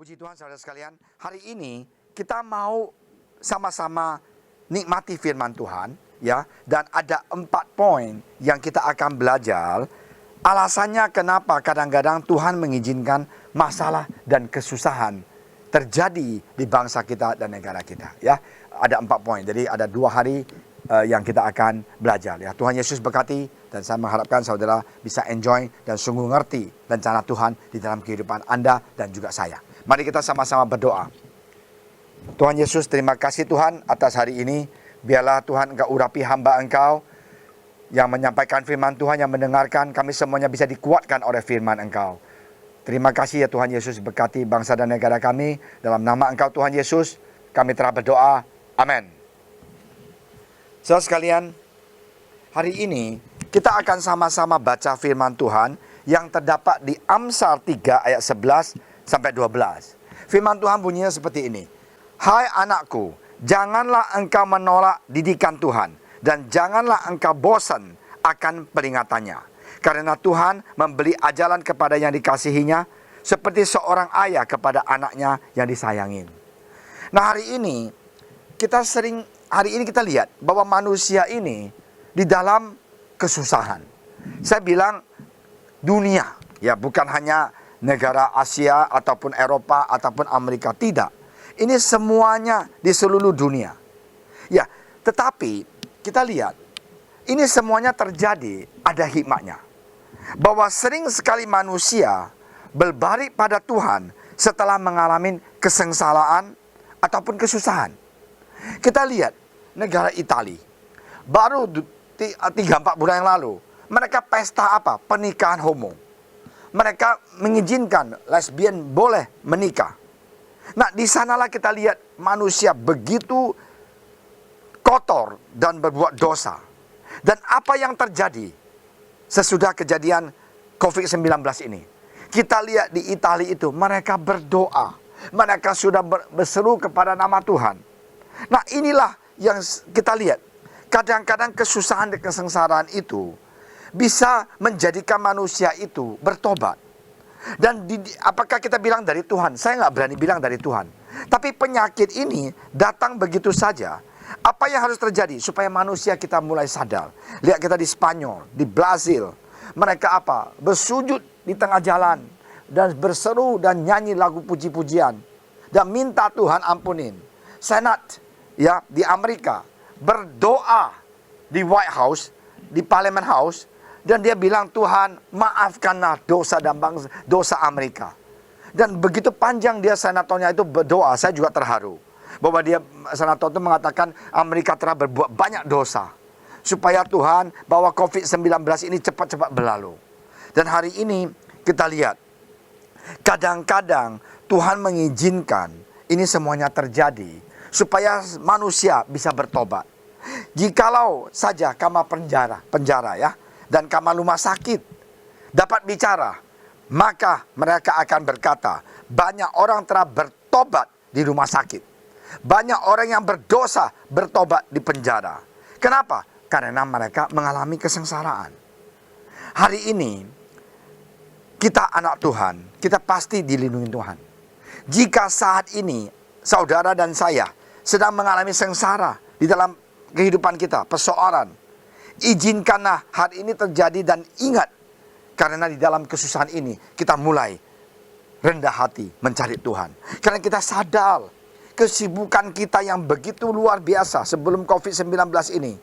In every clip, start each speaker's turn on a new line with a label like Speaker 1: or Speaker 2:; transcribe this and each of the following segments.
Speaker 1: Puji Tuhan saudara sekalian, hari ini kita mau sama-sama nikmati firman Tuhan, ya. Dan ada 4 poin yang kita akan belajar. Alasannya kenapa kadang-kadang Tuhan mengizinkan masalah dan kesusahan terjadi di bangsa kita dan negara kita, ya. Ada 4 poin. Jadi ada 2 hari yang kita akan belajar, ya. Tuhan Yesus berkati, dan saya mengharapkan saudara bisa enjoy dan sungguh ngerti rencana Tuhan di dalam kehidupan Anda dan juga saya. Mari kita sama-sama berdoa. Tuhan Yesus, terima kasih Tuhan atas hari ini. Biarlah Tuhan Engkau urapi hamba Engkau yang menyampaikan firman Tuhan, yang mendengarkan. Kami semuanya bisa dikuatkan oleh firman Engkau. Terima kasih ya Tuhan Yesus, berkati bangsa dan negara kami. Dalam nama Engkau Tuhan Yesus, kami telah berdoa. Amin. Saudara sekalian, hari ini kita akan sama-sama baca firman Tuhan yang terdapat di Amsal 3 ayat 11 sampai 12. Firman Tuhan bunyinya seperti ini. Hai anakku, janganlah engkau menolak didikan Tuhan, dan janganlah engkau bosan akan peringatannya. Karena Tuhan memberi ajaran kepada yang dikasihinya, seperti seorang ayah kepada anaknya yang disayangin. Nah, hari ini kita lihat bahwa manusia ini di dalam kesusahan. Saya bilang dunia, ya, bukan hanya negara Asia ataupun Eropa ataupun Amerika, tidak. Ini semuanya di seluruh dunia. Ya, tetapi kita lihat ini semuanya terjadi ada hikmahnya. Bahwa sering sekali manusia berbalik pada Tuhan setelah mengalami kesengsaraan ataupun kesusahan. Kita lihat negara Italia. Baru 3-4 bulan yang lalu mereka pesta apa? Pernikahan homo. Mereka mengizinkan lesbian boleh menikah. Nah, di sanalah kita lihat manusia begitu kotor dan berbuat dosa. Dan apa yang terjadi sesudah kejadian COVID-19 ini? Kita lihat di Italia itu, mereka berdoa. Mereka sudah berseru kepada nama Tuhan. Nah, inilah yang kita lihat. Kadang-kadang kesusahan dan kesengsaraan itu bisa menjadikan manusia itu bertobat. Dan apakah kita bilang dari Tuhan? Saya nggak berani bilang dari Tuhan. Tapi penyakit ini datang begitu saja. Apa yang harus terjadi supaya manusia kita mulai sadar? Lihat kita di Spanyol, di Brasil. Mereka apa? Bersujud di tengah jalan. Dan berseru dan nyanyi lagu puji-pujian. Dan minta Tuhan ampunin. Senat, ya, di Amerika berdoa di White House, di Parliament House. Dan dia bilang, Tuhan maafkanlah dosa dan dosa Amerika. Dan begitu panjang dia senatornya itu berdoa, saya juga terharu. Bahwa dia senator itu mengatakan Amerika telah berbuat banyak dosa. Supaya Tuhan bahwa COVID-19 ini cepat-cepat berlalu. Dan hari ini kita lihat, kadang-kadang Tuhan mengizinkan ini semuanya terjadi. Supaya manusia bisa bertobat. Jikalau saja kamar penjara ya. Dan kamar rumah sakit dapat bicara, maka mereka akan berkata, banyak orang telah bertobat di rumah sakit. Banyak orang yang berdosa bertobat di penjara. Kenapa? Karena mereka mengalami kesengsaraan. Hari ini, kita anak Tuhan, kita pasti dilindungi Tuhan. Jika saat ini, saudara dan saya sedang mengalami sengsara di dalam kehidupan kita, persoalan, izinkanlah hari ini terjadi dan ingat. Karena di dalam kesusahan ini kita mulai rendah hati mencari Tuhan. Karena kita sadar kesibukan kita yang begitu luar biasa sebelum COVID-19 ini.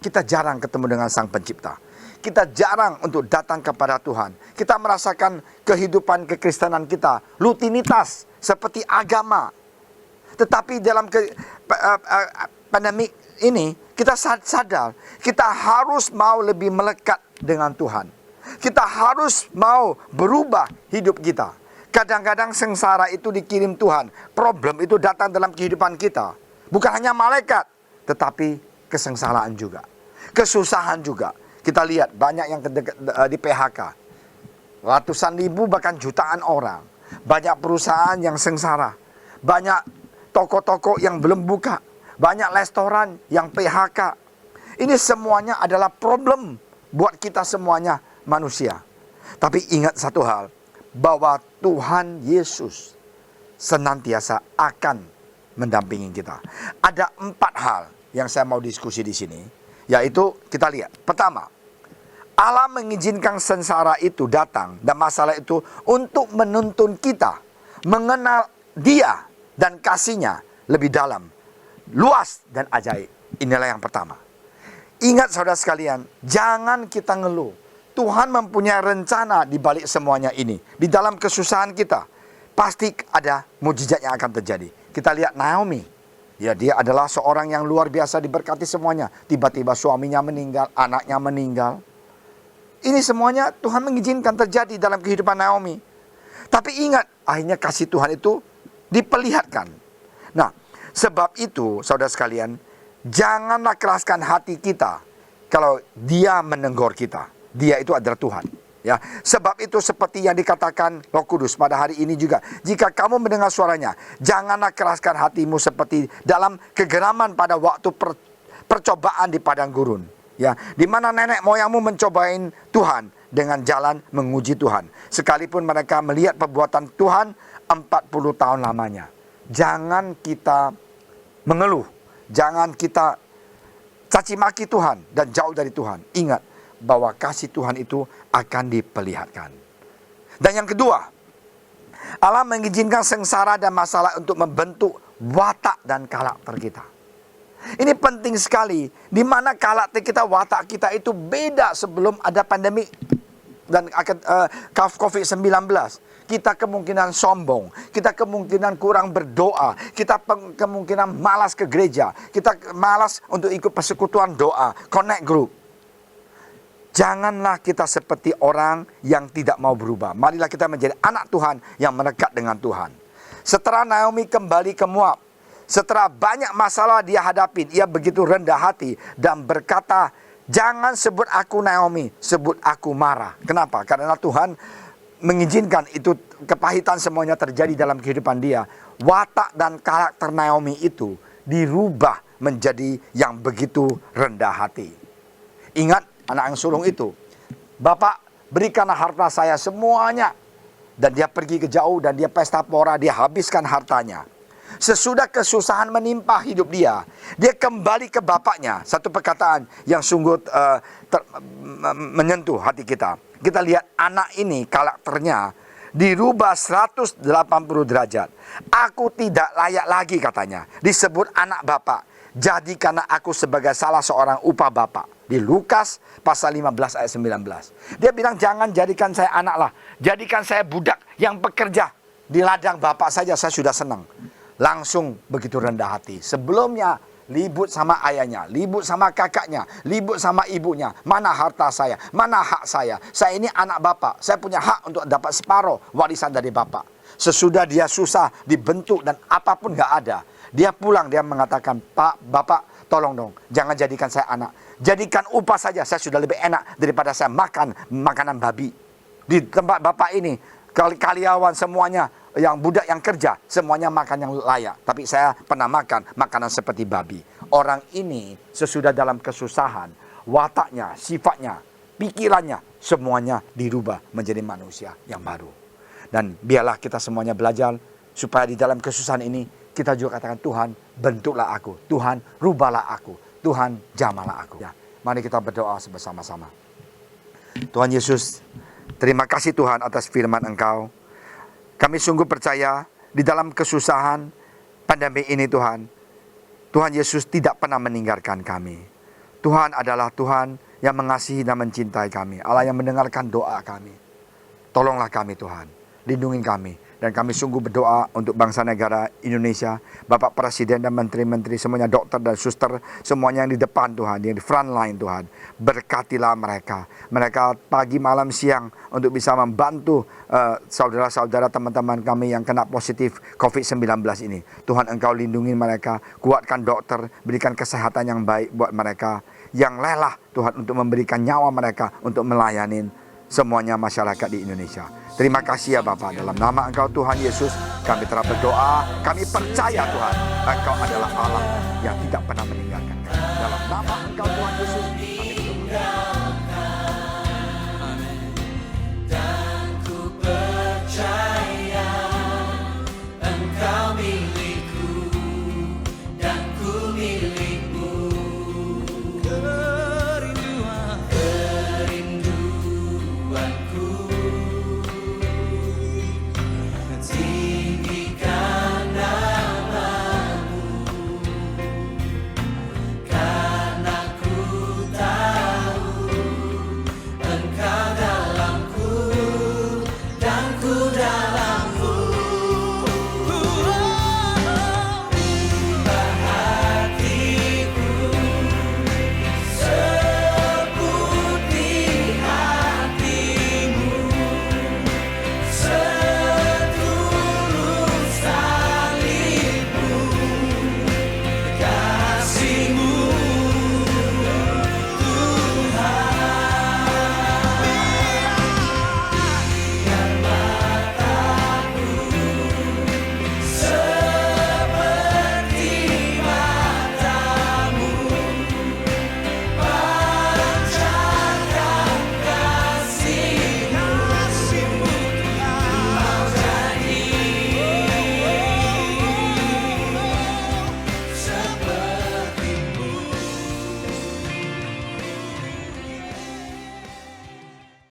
Speaker 1: Kita jarang ketemu dengan Sang Pencipta. Kita jarang untuk datang kepada Tuhan. Kita merasakan kehidupan kekristenan kita rutinitas seperti agama. Tetapi dalam pandemi ini kita sadar kita harus mau lebih melekat dengan Tuhan. Kita harus mau berubah hidup kita. Kadang-kadang sengsara itu dikirim Tuhan. Problem itu datang dalam kehidupan kita. Bukan hanya malaikat, tetapi kesengsaraan juga. Kesusahan juga. Kita lihat banyak yang di PHK. Ratusan ribu bahkan jutaan orang. Banyak perusahaan yang sengsara. Banyak toko-toko yang belum buka. Banyak restoran yang PHK. Ini semuanya adalah problem buat kita semuanya manusia. Tapi ingat satu hal, bahwa Tuhan Yesus senantiasa akan mendampingi kita. Ada 4 hal yang saya mau diskusi di sini, yaitu kita lihat. Pertama, Allah mengizinkan sengsara itu datang dan masalah itu untuk menuntun kita mengenal Dia dan kasih-Nya lebih dalam, luas dan ajaib. Inilah yang pertama. Ingat saudara sekalian, jangan kita ngeluh. Tuhan mempunyai rencana di balik semuanya ini. Di dalam kesusahan kita, pasti ada mujizat yang akan terjadi. Kita lihat Naomi. Ya, dia adalah seorang yang luar biasa diberkati semuanya. Tiba-tiba suaminya meninggal, anaknya meninggal. Ini semuanya Tuhan mengizinkan terjadi dalam kehidupan Naomi. Tapi ingat, akhirnya kasih Tuhan itu diperlihatkan. Nah, sebab itu saudara sekalian, janganlah keraskan hati kita kalau Dia menegur kita. Dia itu adalah Tuhan. Ya, sebab itu seperti yang dikatakan Roh Kudus pada hari ini juga, jika kamu mendengar suaranya, janganlah keraskan hatimu seperti dalam kegeraman pada waktu percobaan di padang gurun. Ya, di mana nenek moyangmu mencobain Tuhan dengan jalan menguji Tuhan, sekalipun mereka melihat perbuatan Tuhan 40 tahun lamanya. Jangan kita mengeluh, jangan kita caci maki Tuhan dan jauh dari Tuhan. Ingat bahwa kasih Tuhan itu akan diperlihatkan. Dan yang kedua, Allah mengizinkan sengsara dan masalah untuk membentuk watak dan karakter kita. Ini penting sekali, di mana karakter kita, watak kita itu beda sebelum ada pandemi dan COVID-19. Kita kemungkinan sombong, kita kemungkinan kurang berdoa, kita kemungkinan malas ke gereja, kita malas untuk ikut persekutuan doa, connect group. Janganlah kita seperti orang yang tidak mau berubah. Marilah kita menjadi anak Tuhan yang mendekat dengan Tuhan. Setelah Naomi kembali ke Moab, setelah banyak masalah dia hadapi, ia begitu rendah hati dan berkata, jangan sebut aku Naomi, sebut aku Mara. Kenapa? Karena Tuhan mengizinkan itu, kepahitan semuanya terjadi dalam kehidupan dia. Watak dan karakter Naomi itu dirubah menjadi yang begitu rendah hati. Ingat anak yang sulung itu, Bapak berikanlah harta saya semuanya. Dan dia pergi ke jauh dan dia pesta pora, dia habiskan hartanya. Sesudah kesusahan menimpa hidup dia kembali ke bapaknya. Satu perkataan yang sungguh menyentuh hati kita. Kita lihat anak ini karakternya dirubah 180 derajat. Aku tidak layak lagi katanya disebut anak bapak. Jadikanlah aku sebagai salah seorang upah bapak. Di Lukas pasal 15 ayat 19. Dia bilang jangan jadikan saya anak lah. Jadikan saya budak yang bekerja. Di ladang bapak saja saya sudah senang. Langsung begitu rendah hati. Sebelumnya libut sama ayahnya, libut sama kakaknya, libut sama ibunya. Mana harta saya? Mana hak saya? Saya ini anak bapak. Saya punya hak untuk dapat separuh warisan dari bapak. Sesudah dia susah, dibentuk dan apapun gak ada. Dia pulang, dia mengatakan, Pak, Bapak, tolong dong, jangan jadikan saya anak. Jadikan upah saja, saya sudah lebih enak daripada saya makan makanan babi. Di tempat Bapak ini, karyawan semuanya, yang budak yang kerja, semuanya makan yang layak. Tapi saya pernah makan makanan seperti babi. Orang ini sesudah dalam kesusahan, wataknya, sifatnya, pikirannya, semuanya dirubah menjadi manusia yang baru. Dan biarlah kita semuanya belajar, supaya di dalam kesusahan ini, kita juga katakan, Tuhan bentuklah aku, Tuhan rubahlah aku, Tuhan jamalah aku. Ya, mari kita berdoa bersama-sama. Tuhan Yesus, terima kasih Tuhan atas firman Engkau. Kami sungguh percaya di dalam kesusahan pandemi ini Tuhan, Tuhan Yesus tidak pernah meninggalkan kami. Tuhan adalah Tuhan yang mengasihi dan mencintai kami, Allah yang mendengarkan doa kami. Tolonglah kami Tuhan, lindungi kami. Dan kami sungguh berdoa untuk bangsa negara Indonesia, Bapak Presiden dan Menteri-Menteri, semuanya dokter dan suster, semuanya yang di depan Tuhan, yang di front line Tuhan. Berkatilah mereka. Mereka pagi, malam, siang untuk bisa membantu saudara-saudara teman-teman kami yang kena positif COVID-19 ini. Tuhan Engkau lindungi mereka, kuatkan dokter, berikan kesehatan yang baik buat mereka. Yang lelah Tuhan untuk memberikan nyawa mereka untuk melayani semuanya masyarakat di Indonesia. Terima kasih ya Bapak, dalam nama Engkau Tuhan Yesus kami telah berdoa. Kami percaya Tuhan Engkau adalah Allah yang tidak pernah meninggalkan kami. Dalam nama Engkau Tuhan Yesus